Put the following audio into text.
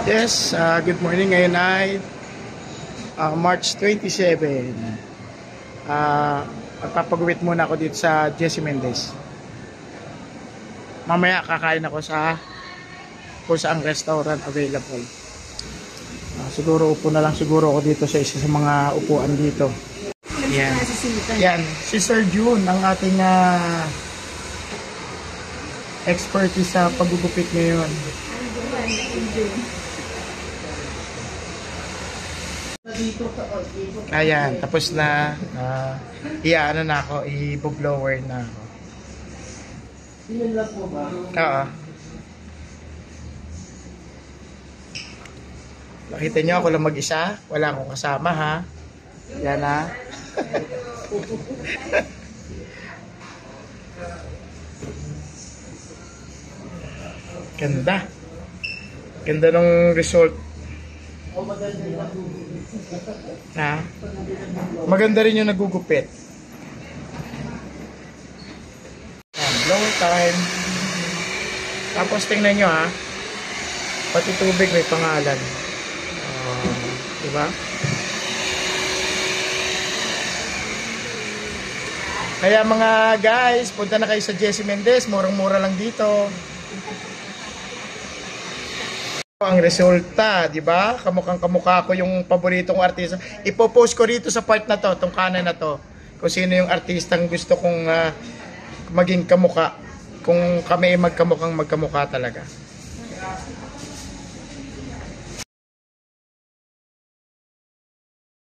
Yes, good morning. Ngayon ay March 27. Magpapaguwit muna ako dito sa Jesse Mendez. Mamaya kakain ako sa kung saang restaurant available. Siguro upo na lang siguro ako dito sa isa sa mga upuan dito. Yan. Yan, si Sir June ang ating expertise sa paggugupit ngayon. Ayan, tapos na i-ano na ako, i-blower na ako. Yun lang po ba? Oo. Nakita nyo ako lang mag-isa, wala akong kasama ha. Yan ha. Ganda. Ganda ng result. Ha? Maganda rin yung nagugupit. Blower time. Tapos tingnan nyo ha. Pati tubig may pangalan. Diba? Kaya mga guys, punta na kayo sa Jesse Mendez. Murang-mura lang dito. Ang resulta, di ba? Kamukhang-kamukha ko yung paboritong artista. Ipo-post ko rito sa part na to, tong kanan na to. Kung sino yung artistang gusto kong maging kamukha. Kung kami magkamukhang magkamukha talaga.